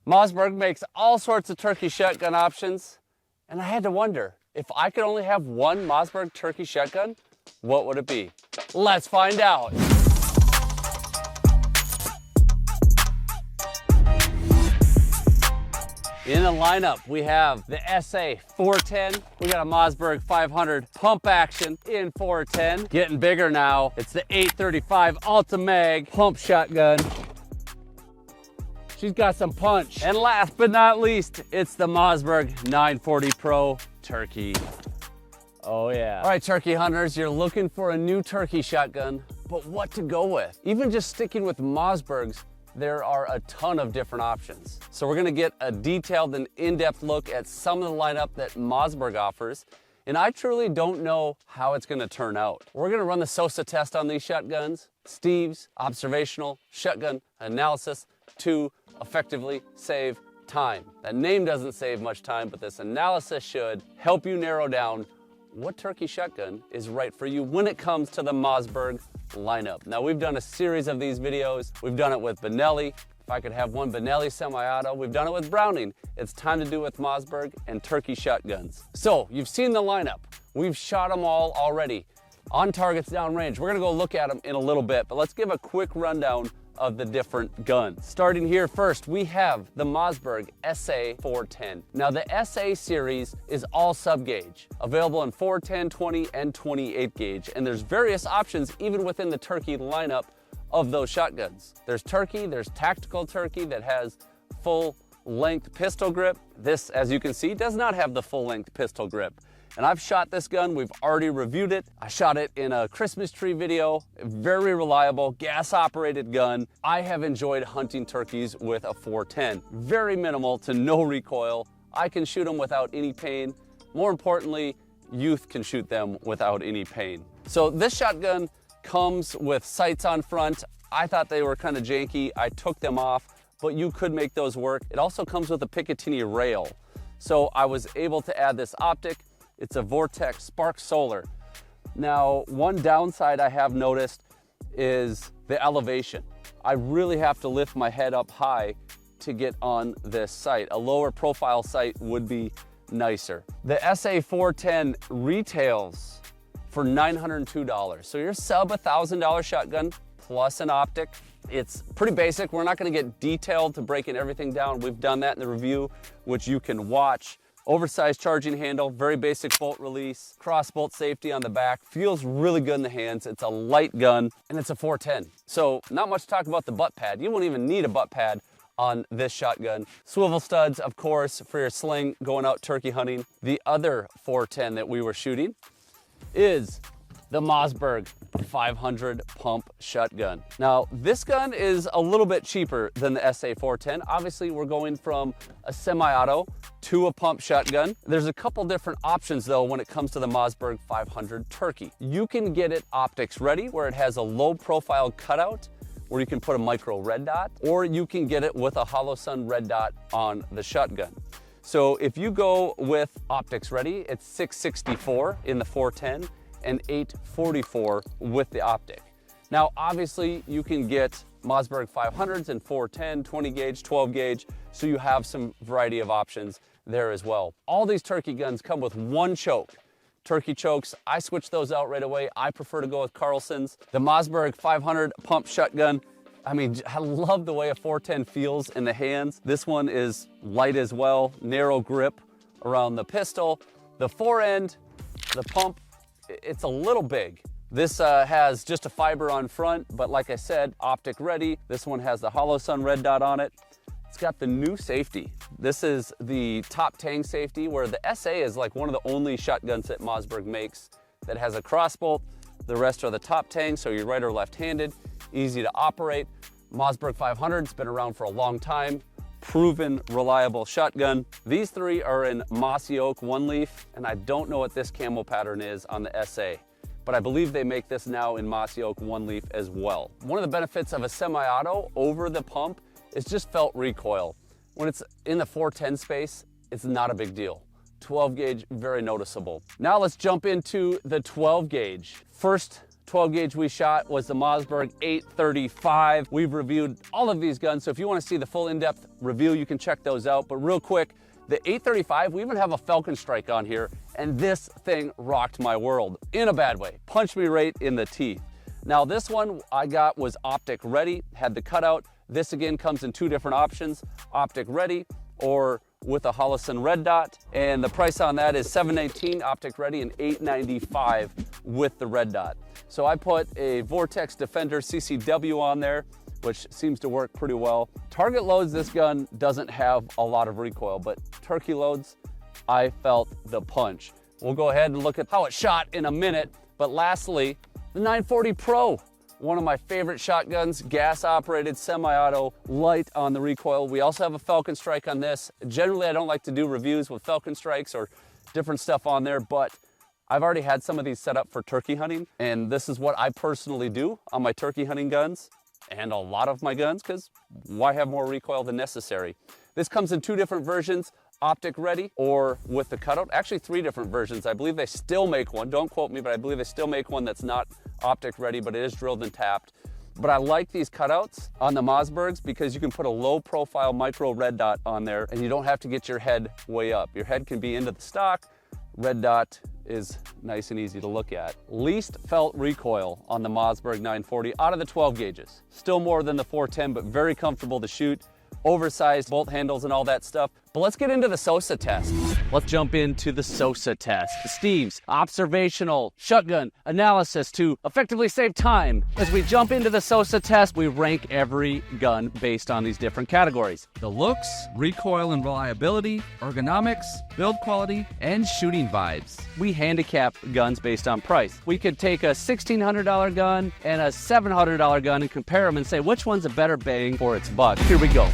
Mossberg makes all sorts of turkey shotgun options, and I had to wonder, if I could only have one Mossberg turkey shotgun, what would it be? Let's find out. In the lineup, we have the SA410. We got a Mossberg 500 pump action in 410. Getting bigger now. It's the 835 Ulti-Mag pump shotgun. She's got some punch. And last but not least, it's the Mossberg 940 Pro turkey. Oh yeah. All right, turkey hunters, you're looking for a new turkey shotgun, but what to go with? Even just sticking with Mossbergs, there are a ton of different options. So we're gonna get a detailed and in-depth look at some of the lineup that Mossberg offers, and I truly don't know how it's gonna turn out. We're gonna run the SOSA test on these shotguns, Steve's observational shotgun analysis to effectively save time. That name doesn't save much time, but this analysis should help you narrow down what turkey shotgun is right for you when it comes to the Mossberg lineup. Now, we've done a series of these videos. We've done it with Benelli. If I could have one Benelli semi-auto. We've done it with Browning. It's time to do it with Mossberg and turkey shotguns. So you've seen the lineup. We've shot them all already on targets downrange. We're gonna go look at them in a little bit, but let's give a quick rundown of the different guns. Starting here first, we have the Mossberg SA410. Now the SA series is all sub-gauge, available in 410, 20, and 28 gauge, and there's various options even within the turkey lineup of those shotguns. There's turkey, there's tactical turkey that has full length pistol grip. This, as you can see, does not have the full length pistol grip. And I've shot this gun, we've already reviewed it. I shot it in a Christmas tree video, very reliable, gas operated gun. I have enjoyed hunting turkeys with a 410. Very minimal to no recoil. I can shoot them without any pain. More importantly, youth can shoot them without any pain. So this shotgun comes with sights on front. I thought they were kind of janky. I took them off, but you could make those work. It also comes with a Picatinny rail. So I was able to add this optic. It's a Vortex Spark Solar. Now, one downside I have noticed is the elevation. I really have to lift my head up high to get on this sight. A lower profile sight would be nicer. The SA410 retails for $902. So you're sub $1,000 shotgun plus an optic. It's pretty basic. We're not gonna get detailed to breaking everything down. We've done that in the review, which you can watch. Oversized charging handle, very basic bolt release, cross bolt safety on the back, feels really good in the hands. It's a light gun and it's a 410. So not much to talk about the butt pad. You won't even need a butt pad on this shotgun. Swivel studs, of course, for your sling going out turkey hunting. The other 410 that we were shooting is the Mossberg 500 pump shotgun. Now, this gun is a little bit cheaper than the SA410. Obviously, we're going from a semi-auto to a pump shotgun. There's a couple different options though when it comes to the Mossberg 500 turkey. You can get it optics ready where it has a low profile cutout where you can put a micro red dot, or you can get it with a hollow sun red dot on the shotgun. So if you go with optics ready, it's $664 in the 410 and $844 with the optic. Now, obviously you can get Mossberg 500s and 410, 20 gauge, 12 gauge, so you have some variety of options there as well. All these turkey guns come with one choke. Turkey chokes, I switch those out right away. I prefer to go with Carlson's. The Mossberg 500 pump shotgun, I mean, I love the way a 410 feels in the hands. This one is light as well, narrow grip around the pistol. The fore end, the pump, it's a little big. This has just a fiber on front, but like I said, optic ready. This one has the hollow sun red dot on it. It's got the new safety. This is the top tang safety, where the SA is like one of the only shotguns that Mossberg makes that has a cross bolt. The rest are the top tang, so you're right or left-handed, easy to operate. Mossberg 500's been around for a long time, proven reliable shotgun. These three are in mossy oak one leaf, and I don't know what this camo pattern is on the SA, but I believe they make this now in mossy oak one leaf as well. One of the benefits of a semi-auto over the pump is just felt recoil. When it's in the 410 space, it's not a big deal. 12 gauge, very noticeable. Now let's jump into the 12 gauge. First 12 gauge we shot was the Mossberg 835. We've reviewed all of these guns, so if you want to see the full in-depth review, you can check those out. But real quick, the 835, we even have a Falcon Strike on here, and this thing rocked my world in a bad way. Punched me right in the teeth. Now this one I got was optic ready, had the cutout. This again comes in two different options, optic ready or with a Holosun red dot, and the price on that is $719 optic ready and $895 with the red dot. So I put a Vortex Defender CCW on there, which seems to work pretty well. Target loads, this gun doesn't have a lot of recoil, but turkey loads, I felt the punch. We'll go ahead and look at how it shot in a minute, but lastly, the 940 Pro. One of my favorite shotguns, gas operated, semi-auto, light on the recoil. We also have a Falcon Strike on this. Generally, I don't like to do reviews with Falcon Strikes or different stuff on there, but I've already had some of these set up for turkey hunting, and this is what I personally do on my turkey hunting guns and a lot of my guns, because why have more recoil than necessary? This comes in two different versions, optic ready or with the cutout. Actually, three different versions. I believe they still make one, don't quote me, but I believe they still make one that's not optic ready, but it is drilled and tapped. But I like these cutouts on the Mossbergs because you can put a low profile micro red dot on there and you don't have to get your head way up. Your head can be into the stock. Red dot is nice and easy to look at. Least felt recoil on the Mossberg 940 out of the 12 gauges. Still more than the 410, but very comfortable to shoot. Oversized bolt handles and all that stuff. But let's get into the Sosa test. Let's jump into the Sosa test. Steve's observational shotgun analysis to effectively save time. As we jump into the Sosa test, we rank every gun based on these different categories. The looks, recoil and reliability, ergonomics, build quality, and shooting vibes. We handicap guns based on price. We could take a $1,600 gun and a $700 gun and compare them and say which one's a better bang for its buck. Here we go.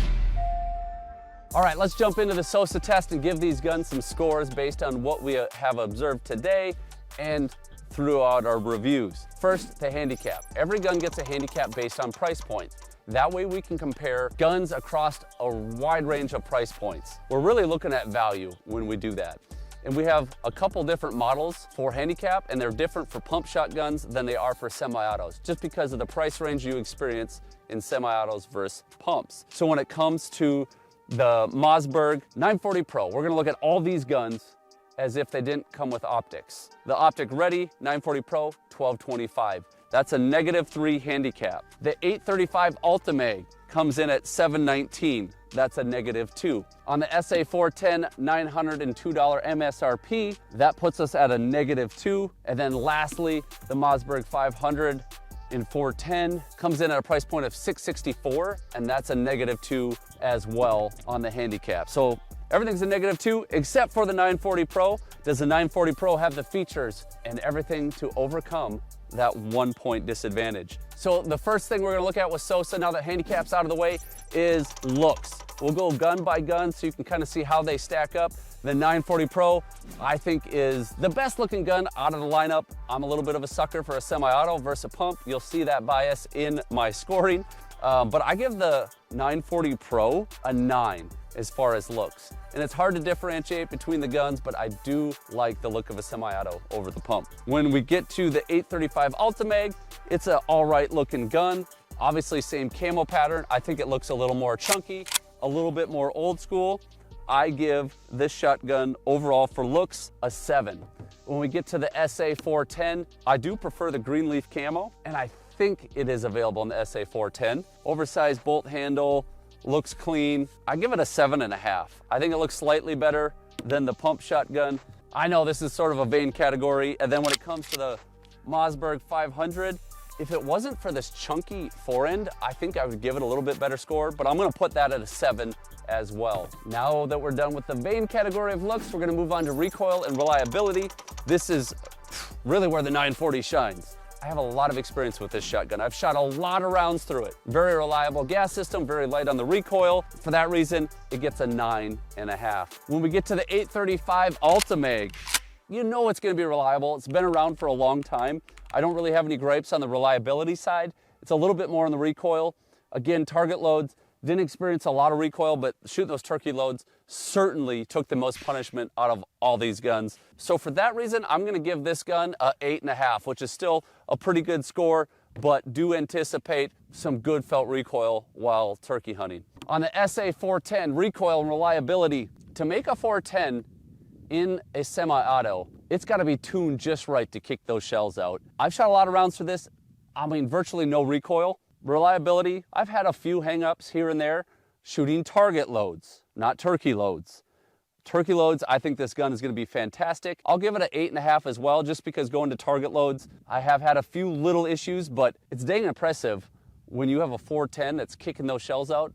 All right, let's jump into the Sosa test and give these guns some scores based on what we have observed today and throughout our reviews. First, the handicap. Every gun gets a handicap based on price point. That way we can compare guns across a wide range of price points. We're really looking at value when we do that. And we have a couple different models for handicap, and they're different for pump shotguns than they are for semi-autos, just because of the price range you experience in semi-autos versus pumps. So when it comes to the Mossberg 940 Pro, we're gonna look at all these guns as if they didn't come with optics. The optic ready 940 Pro, 1225. That's a -3 handicap. The 835 Ulti-Mag comes in at 719. That's a -2. On the SA410, $902 MSRP, that puts us at a -2. And then lastly, the Mossberg 500 in 410 comes in at a price point of $664, and that's a -2 as well on the handicap. So everything's a -2 except for the 940 Pro. Does the 940 Pro have the features and everything to overcome that 1-point disadvantage? So the first thing we're gonna look at with Sosa, now that handicap's out of the way, is looks. We'll go gun by gun so you can kind of see how they stack up. The 940 Pro, I think, is the best looking gun out of the lineup. I'm a little bit of a sucker for a semi-auto versus a pump. You'll see that bias in my scoring. But I give the 940 Pro a 9 as far as looks. And it's hard to differentiate between the guns, but I do like the look of a semi-auto over the pump. When we get to the 835 Ulti-Mag, it's an all right looking gun. Obviously same camo pattern. I think it looks a little more chunky, a little bit more old school. I give this shotgun overall for looks a 7. When we get to the SA410, I do prefer the green leaf camo, and I think it is available in the SA410. Oversized bolt handle, looks clean. I give it a 7.5. I think it looks slightly better than the pump shotgun. I know this is sort of a vain category. And then when it comes to the Mossberg 500, if it wasn't for this chunky forend, I think I would give it a little bit better score, but I'm gonna put that at a 7 as well. Now that we're done with the vain category of looks, we're gonna move on to recoil and reliability. This is really where the 940 shines. I have a lot of experience with this shotgun. I've shot a lot of rounds through it. Very reliable gas system, very light on the recoil. For that reason, it gets a 9.5. When we get to the 835 Ulti-Mag, you know it's gonna be reliable. It's been around for a long time. I don't really have any gripes on the reliability side. It's a little bit more on the recoil. Again, target loads, Didn't experience a lot of recoil, but shooting those turkey loads certainly took the most punishment out of all these guns. So for that reason, I'm gonna give this gun a 8.5, which is still a pretty good score, but do anticipate some good felt recoil while turkey hunting. On the SA410, recoil and reliability. To make a 410 in a semi-auto, it's gotta be tuned just right to kick those shells out. I've shot a lot of rounds for this. I mean, virtually no recoil. Reliability, I've had a few hang-ups here and there shooting target loads, not turkey loads. Turkey loads, I think this gun is gonna be fantastic. I'll give it an 8.5 as well, just because going to target loads, I have had a few little issues, but it's dang impressive when you have a 410 that's kicking those shells out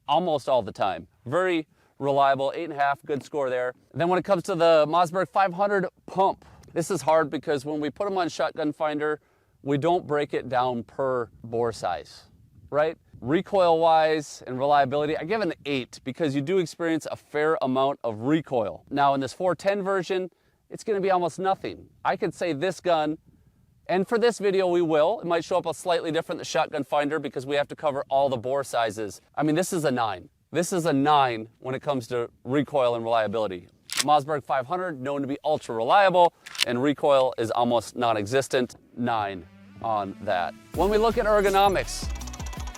almost all the time. Very reliable, 8.5, good score there. And then when it comes to the Mossberg 500 pump, this is hard because when we put them on Shotgun Finder, we don't break it down per bore size, right? Recoil-wise and reliability, I give it an 8 because you do experience a fair amount of recoil. Now in this 410 version, it's gonna be almost nothing. I could say this gun, and for this video we will, it might show up a slightly different than Shotgun Finder because we have to cover all the bore sizes. I mean, this is a 9. This is a 9 when it comes to recoil and reliability. Mossberg 500, known to be ultra reliable, and recoil is almost non-existent, 9 on that. When we look at ergonomics,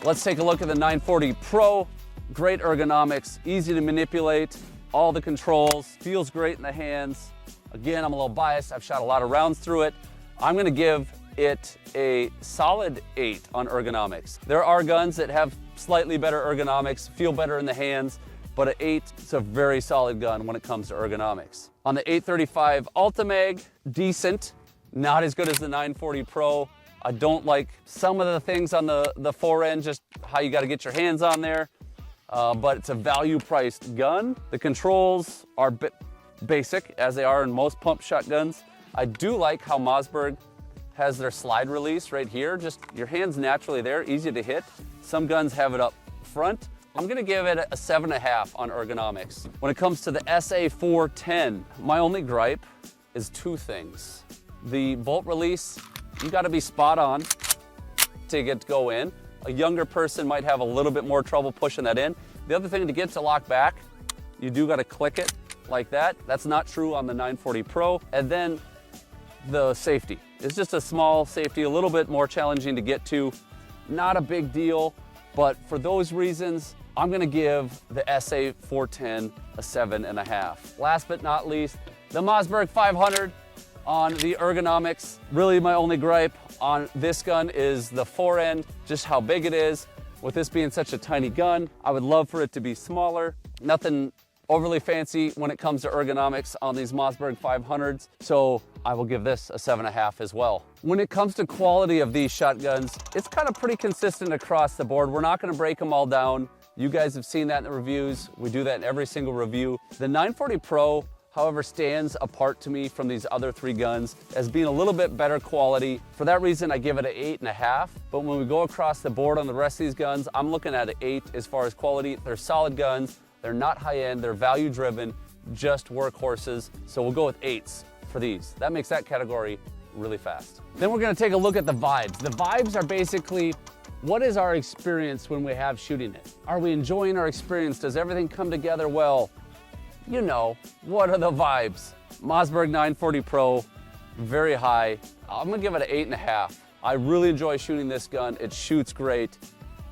let's take a look at the 940 Pro. Great ergonomics, easy to manipulate, all the controls, feels great in the hands. Again, I'm a little biased, I've shot a lot of rounds through it. I'm gonna give it a solid 8 on ergonomics. There are guns that have slightly better ergonomics, feel better in the hands, but an 8 is a very solid gun when it comes to ergonomics. On the 835 Ulti-Mag, decent, not as good as the 940 Pro. I don't like some of the things on the forend, just how you gotta get your hands on there, but it's a value-priced gun. The controls are basic, as they are in most pump shotguns. I do like how Mossberg has their slide release right here, just your hands naturally there, easy to hit. Some guns have it up front. I'm gonna give it a 7.5 on ergonomics. When it comes to the SA410, my only gripe is two things. The bolt release, you gotta be spot on to get to go in. A younger person might have a little bit more trouble pushing that in. The other thing, to get to lock back, you do gotta click it like that. That's not true on the 940 Pro. And then the safety. It's just a small safety, a little bit more challenging to get to. Not a big deal, but for those reasons, I'm gonna give the SA410 a 7.5. Last but not least, the Mossberg 500 on the ergonomics. Really my only gripe on this gun is the forend, just how big it is. With this being such a tiny gun, I would love for it to be smaller. Nothing overly fancy when it comes to ergonomics on these Mossberg 500s, so I will give this a 7.5 as well. When it comes to quality of these shotguns, it's kind of pretty consistent across the board. We're not gonna break them all down. You guys have seen that in the reviews. We do that in every single review. The 940 Pro, however, stands apart to me from these other three guns as being a little bit better quality. For that reason, I give it an 8.5. But when we go across the board on the rest of these guns, I'm looking at an 8 as far as quality. They're solid guns. They're not high-end, they're value-driven, just workhorses. So we'll go with 8s for these. That makes that category really fast. Then we're gonna take a look at the vibes. The vibes are basically, what is our experience when we have shooting it? Are we enjoying our experience? Does everything come together well? You know, what are the vibes? Mossberg 940 Pro, very high. I'm gonna give it an 8.5. I really enjoy shooting this gun. It shoots great,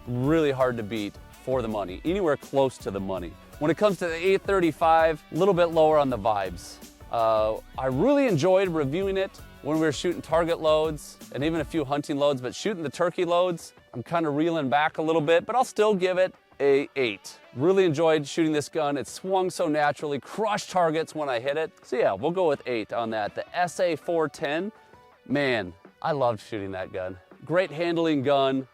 really hard to beat for the money, anywhere close to the money. When it comes to the 835, a little bit lower on the vibes. I really enjoyed reviewing it when we were shooting target loads and even a few hunting loads, but shooting the turkey loads, I'm kind of reeling back a little bit, but I'll still give it a 8. Really enjoyed shooting this gun. It swung so naturally, crushed targets when I hit it. So yeah, we'll go with 8 on that. The SA410, man, I loved shooting that gun. Great handling gun.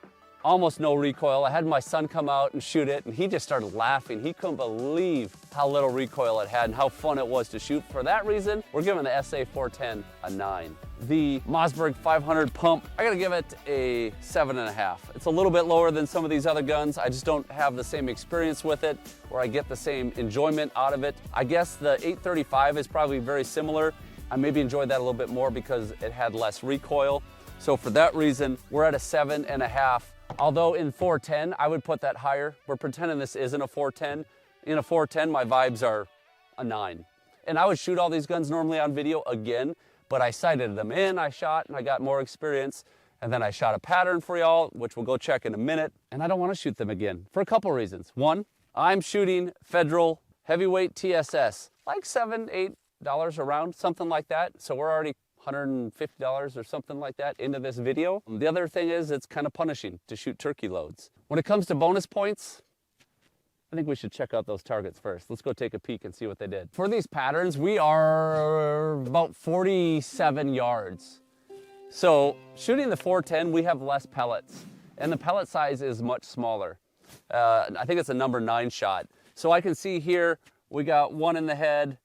Almost no recoil. I had my son come out and shoot it, and he just started laughing. He couldn't believe how little recoil it had and how fun it was to shoot. For that reason, we're giving the SA410 a 9. The Mossberg 500 pump, I gotta give it a 7.5. It's a little bit lower than some of these other guns. I just don't have the same experience with it, or I get the same enjoyment out of it. I guess the 835 is probably very similar. I maybe enjoyed that a little bit more because it had less recoil. So for that reason, we're at a 7.5 Although in 410, I would put that higher. We're pretending this isn't a 410. In a 410, my vibes are a 9. And I would shoot all these guns normally on video again, but I sighted them in, I shot, and I got more experience. And then I shot a pattern for y'all, which we'll go check in a minute. And I don't want to shoot them again for a couple reasons. One, I'm shooting federal heavyweight TSS, like $7, $8 a round, something like that. So we're already $150 or something like that into this video. The other thing is it's kind of punishing to shoot turkey loads. When it comes to bonus points, I think we should check out those targets first. Let's go take a peek and see what they did. For these patterns, we are about 47 yards. So shooting the 410, we have less pellets, and the pellet size is much smaller. I think it's a number 9 shot. So I can see here, we got one in the head,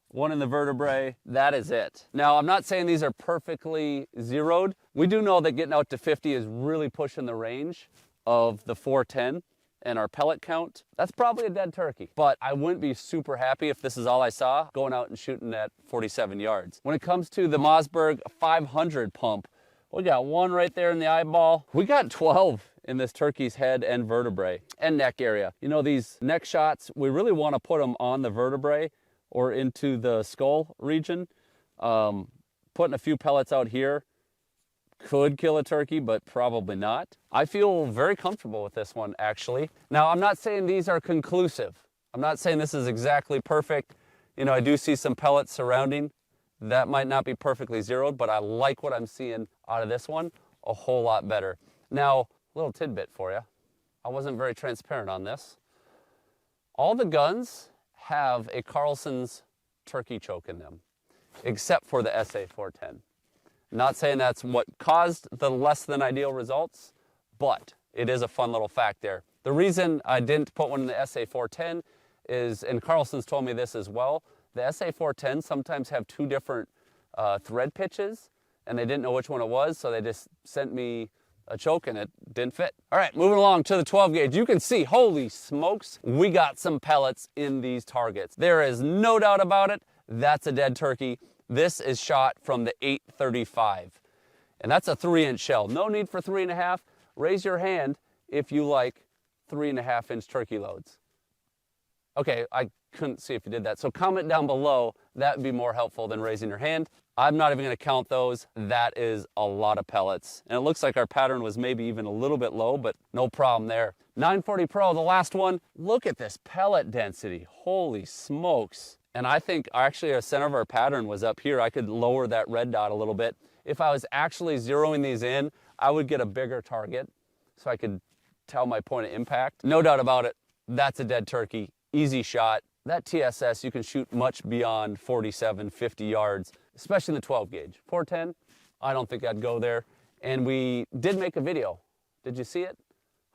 one in the vertebrae. That is it. Now, I'm not saying these are perfectly zeroed. We do know that getting out to 50 is really pushing the range of the 410. And our pellet count, that's probably a dead turkey. But I wouldn't be super happy if this is all I saw going out and shooting at 47 yards. When it comes to the Mossberg 500 pump, we got one right there in the eyeball. We got 12 in this turkey's head and vertebrae and neck area. You know, these neck shots, we really want to put them on the vertebrae or into the skull region. Putting a few pellets out here could kill a turkey, but probably not. I feel very comfortable with this one, actually. Now, I'm not saying these are conclusive. I'm not saying this is exactly perfect. You know, I do see some pellets surrounding. That might not be perfectly zeroed, but I like what I'm seeing out of this one a whole lot better. Now, a little tidbit for you. I wasn't very transparent on this. All the guns have a Carlson's turkey choke in them, except for the SA410. Not saying that's what caused the less than ideal results, but it is a fun little fact there. The reason I didn't put one in the SA410 is, and Carlson's told me this as well, the SA410 sometimes have 2 different thread pitches, and they didn't know which one it was, so they just sent me a choke and it didn't fit. All right, moving along to the 12 gauge. You can see, holy smokes, we got some pellets in these targets. There is no doubt about it, that's a dead turkey. This is shot from the 835, and that's a 3-inch shell. No need for 3.5. Raise your hand if you like 3.5-inch turkey loads. Okay, I couldn't see if you did that. So comment down below. That would be more helpful than raising your hand. I'm not even going to count those. That is a lot of pellets. And it looks like our pattern was maybe even a little bit low, but no problem there. 940 Pro, the last one. Look at this pellet density. Holy smokes. And I think actually our center of our pattern was up here. I could lower that red dot a little bit. If I was actually zeroing these in, I would get a bigger target so I could tell my point of impact. No doubt about it, that's a dead turkey. Easy shot. That TSS, you can shoot much beyond 47, 50 yards, especially in the 12 gauge. 410, I don't think I'd go there. And we did make a video. Did you see it?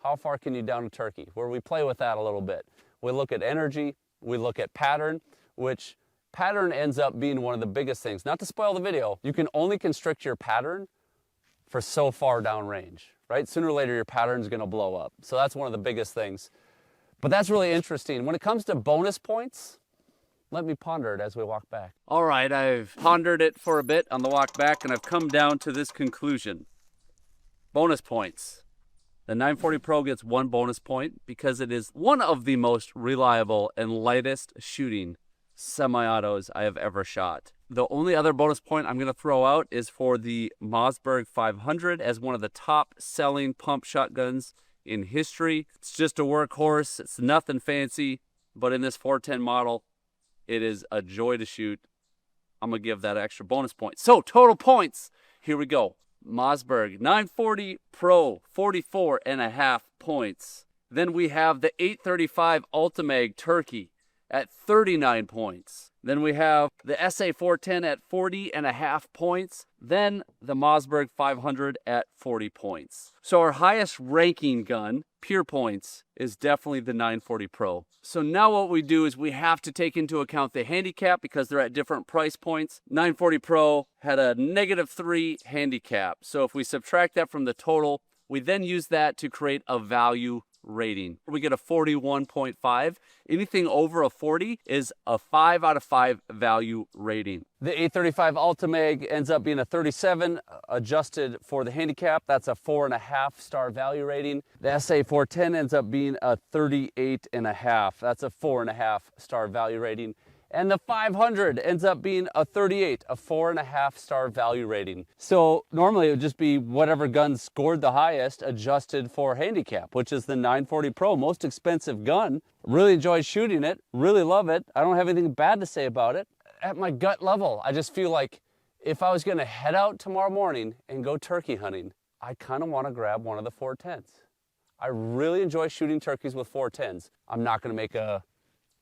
How far can you down a turkey? Where we play with that a little bit. We look at energy, we look at pattern, which pattern ends up being one of the biggest things. Not to spoil the video, you can only constrict your pattern for so far down range, right? Sooner or later, your pattern's gonna blow up. So that's one of the biggest things. But that's really interesting. When it comes to bonus points, let me ponder it as we walk back. All right, I've pondered it for a bit on the walk back, and I've come down to this conclusion. Bonus points. The 940 Pro gets 1 bonus point because it is one of the most reliable and lightest shooting semi-autos I have ever shot. The only other bonus point I'm going to throw out is for the Mossberg 500 as one of the top selling pump shotguns in history. It's just a workhorse. It's nothing fancy, but in this 410 model, it is a joy to shoot. I'm going to give that extra bonus point. So total points, here we go. Mossberg 940 Pro, 44.5 points. Then we have the 835 Ulti-Mag Turkey at 39 points. Then we have the SA410 at 40.5 points. Then the Mossberg 500 at 40 points. So our highest ranking gun, pure points, is definitely the 940 Pro. So now what we do is we have to take into account the handicap because they're at different price points. 940 Pro had a -3 handicap. So if we subtract that from the total, we then use that to create a value rating. We get a 41.5. Anything over a 40 is a 5 out of 5 value rating. The 835 Ulti-Mag ends up being a 37, adjusted for the handicap. That's a 4.5 star value rating. The SA 410 ends up being a 38.5. That's a 4.5 star value rating. And the 500 ends up being a 38, a 4.5 star value rating. So normally it would just be whatever gun scored the highest adjusted for handicap, which is the 940 Pro, most expensive gun. Really enjoyed shooting it, really love it. I don't have anything bad to say about it. At my gut level, I just feel like if I was gonna head out tomorrow morning and go turkey hunting, I kind of want to grab one of the 410s. I really enjoy shooting turkeys with 410s. I'm not gonna make a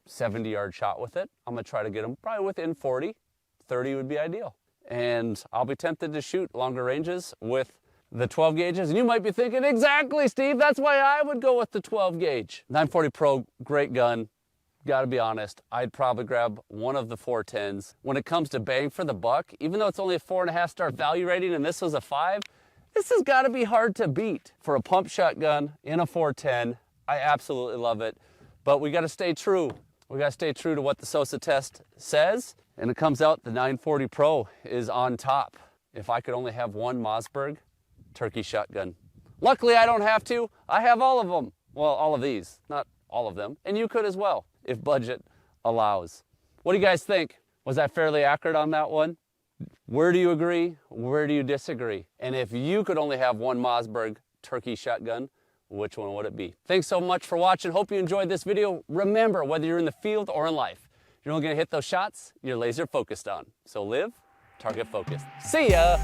70-yard shot with it. I'm gonna try to get them probably within 40. 30 would be ideal. And I'll be tempted to shoot longer ranges with the 12 gauges. And you might be thinking, exactly, Steve, that's why I would go with the 12 gauge. 940 Pro, great gun. Gotta be honest, I'd probably grab one of the 410s. When it comes to bang for the buck, even though it's only a 4.5 star value rating and this was a 5, this has gotta be hard to beat. For a pump shotgun in a 410, I absolutely love it. But we gotta stay true. We gotta stay true to what the SOSA test says, and it comes out the 940 Pro is on top. If I could only have one Mossberg turkey shotgun. Luckily, I don't have to. I have all of them. Well, all of these, not all of them. And you could as well, if budget allows. What do you guys think? Was I fairly accurate on that one? Where do you agree? Where do you disagree? And if you could only have one Mossberg turkey shotgun, which one would it be? Thanks so much for watching. Hope you enjoyed this video. Remember, whether you're in the field or in life, you're only gonna hit those shots you're laser focused on. So live target focused. See ya.